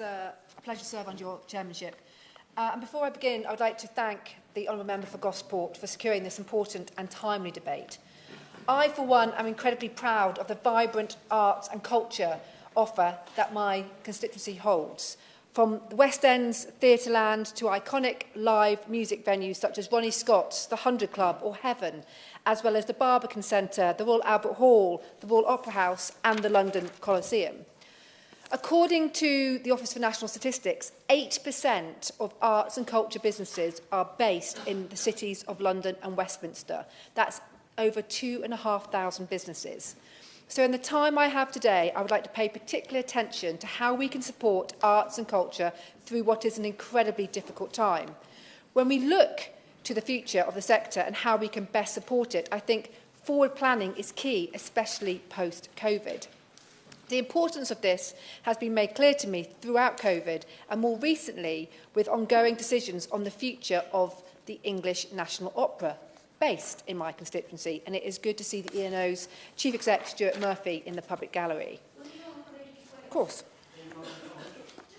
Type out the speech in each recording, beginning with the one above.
a pleasure to serve under your chairmanship. And before I begin, I would like to thank the Honourable Member for Gosport for securing this important and timely debate. I, for one, am incredibly proud of the vibrant arts and culture offer that my constituency holds. From the West End's Theatreland to iconic live music venues such as Ronnie Scott's, the 100 Club or Heaven, as well as the Barbican Centre, the Royal Albert Hall, the Royal Opera House and the London Coliseum. According to the Office for National Statistics, 8% of arts and culture businesses are based in the cities of London and Westminster. That's over 2,500 businesses. So in the time I have today, I would like to pay particular attention to how we can support arts and culture through what is an incredibly difficult time. When we look to the future of the sector and how we can best support it, I think forward planning is key, especially post-COVID. The importance of this has been made clear to me throughout COVID and more recently with ongoing decisions on the future of the English National Opera, based in my constituency, and it is good to see the E&O's Chief Exec, Stuart Murphy, in the public gallery. Of course. Does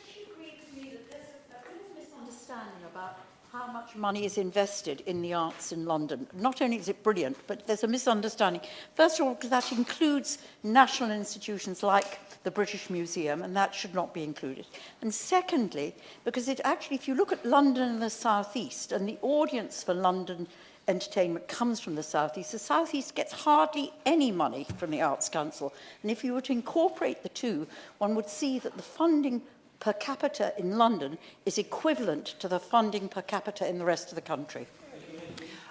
she agree with me that there's a bit of misunderstanding about how much money is invested in the arts in London? Not only is it brilliant, but there's a misunderstanding. First of all, because that includes national institutions like the British Museum, and that should not be included. And secondly, because it actually, if you look at London and the South East, and the audience for London entertainment comes from the South East. The South East gets hardly any money from the Arts Council. And if you were to incorporate the two, one would see that the funding per capita in London is equivalent to the funding per capita in the rest of the country.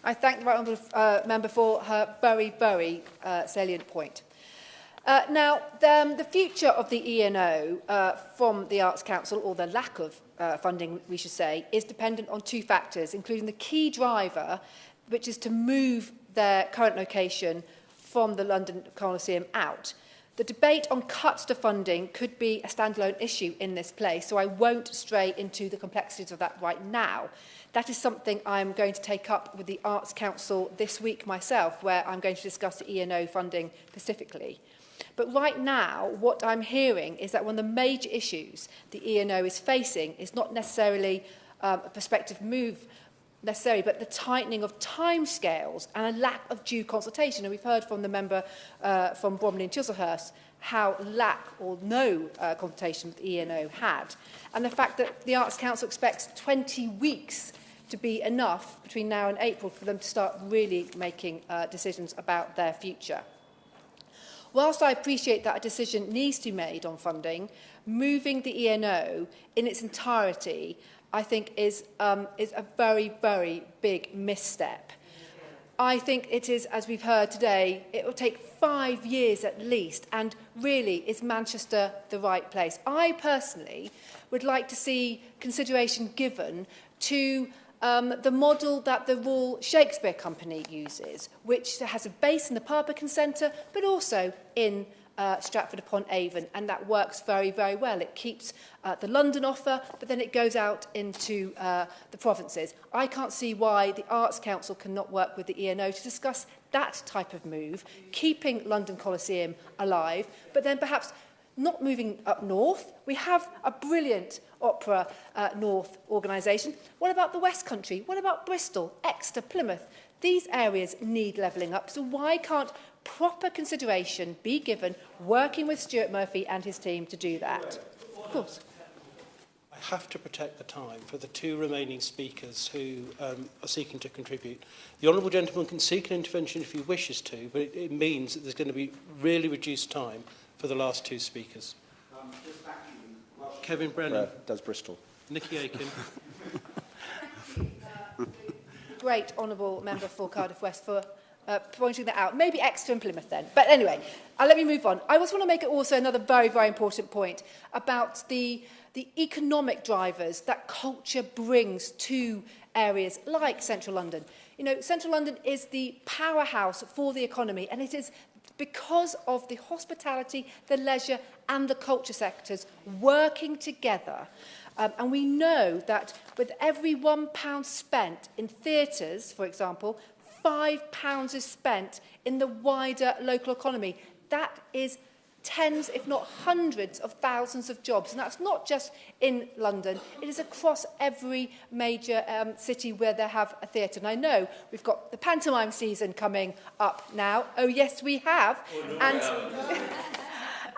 I thank the right honourable member for her very, very salient point. Now, the future of the E&O from the Arts Council, or the lack of funding, we should say, is dependent on two factors, including the key driver, which is to move their current location from the London Coliseum out. The debate on cuts to funding could be a standalone issue in this place, so I won't stray into the complexities of that right now. That is something I'm going to take up with the Arts Council this week myself, where I'm going to discuss the E&O funding specifically. But right now, what I'm hearing is that one of the major issues the E&O is facing is not necessarily a prospective move necessarily, but the tightening of timescales and a lack of due consultation. And we've heard from the member from Bromley and Chislehurst how lack or no consultation with the E&O had. And the fact that the Arts Council expects 20 weeks to be enough between now and April for them to start really making decisions about their future. Whilst I appreciate that a decision needs to be made on funding, moving the E&O in its entirety, I think, is a very, very big misstep. I think it is, as we've heard today, it will take 5 years at least, and really is Manchester the right place? I personally would like to see consideration given to the model that the Royal Shakespeare Company uses, which has a base in the Barbican Centre, but also in Stratford-upon-Avon, and that works very, very well. It keeps the London offer, but then it goes out into the provinces. I can't see why the Arts Council cannot work with the E&O to discuss that type of move, keeping London Coliseum alive, but then perhaps not moving up north. We have a brilliant Opera North organisation. What about the West Country? What about Bristol, Exeter, Plymouth? These areas need levelling up. So why can't proper consideration be given working with Stuart Murphy and his team to do that? Of course. I have to protect the time for the two remaining speakers who are seeking to contribute. The Honourable Gentleman can seek an intervention if he wishes to, but it means that there's going to be really reduced time for the last two speakers. Kevin Brennan. Does Bristol. Nickie Aiken. Great honourable member for Cardiff West for pointing that out. Maybe Exeter and Plymouth then. But anyway, let me move on. I also want to make also another very, very important point about the economic drivers that culture brings to areas like Central London. You know, Central London is the powerhouse for the economy, and it is because of the hospitality, the leisure and the culture sectors working together. And we know that with every £1 spent in theatres, for example, £5 is spent in the wider local economy. That is tens, if not hundreds of thousands of jobs. And that's not just in London, it is across every major city where they have a theatre. And I know we've got the pantomime season coming up now. Oh yes, we have. Oh, no,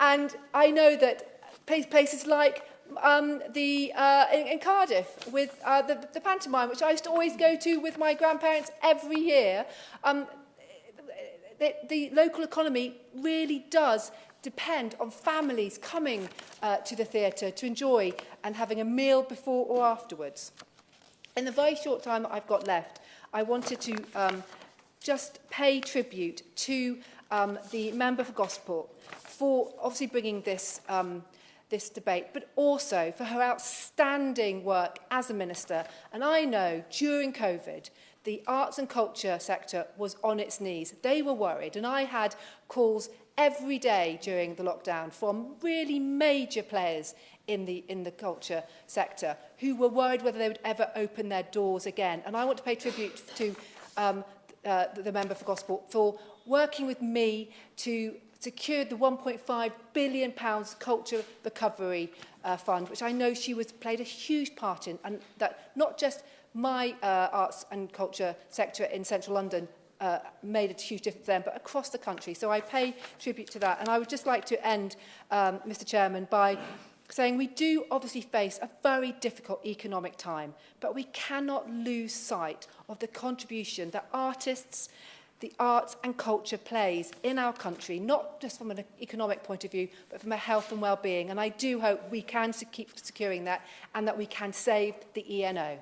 and I know that places like in Cardiff with the pantomime, which I used to always go to with my grandparents every year, the local economy really does depend on families coming to the theatre to enjoy and having a meal before or afterwards. In the very short time that I've got left, I wanted to just pay tribute to the member for Gosport for obviously bringing this this debate, but also for her outstanding work as a minister. And I know during COVID, the arts and culture sector was on its knees. They were worried, and I had calls every day during the lockdown from really major players in the culture sector who were worried whether they would ever open their doors again. And I want to pay tribute to the member for Gosport for working with me to secure the £1.5 billion Culture Recovery Fund, which I know she played a huge part in, and that not just my arts and culture sector in central London made a huge difference then, but across the country. So I pay tribute to that. And I would just like to end, Mr. Chairman, by saying we do obviously face a very difficult economic time, but we cannot lose sight of the contribution that artists, the arts and culture plays in our country, not just from an economic point of view, but from a health and well-being. And I do hope we can keep securing that and that we can save the ENO.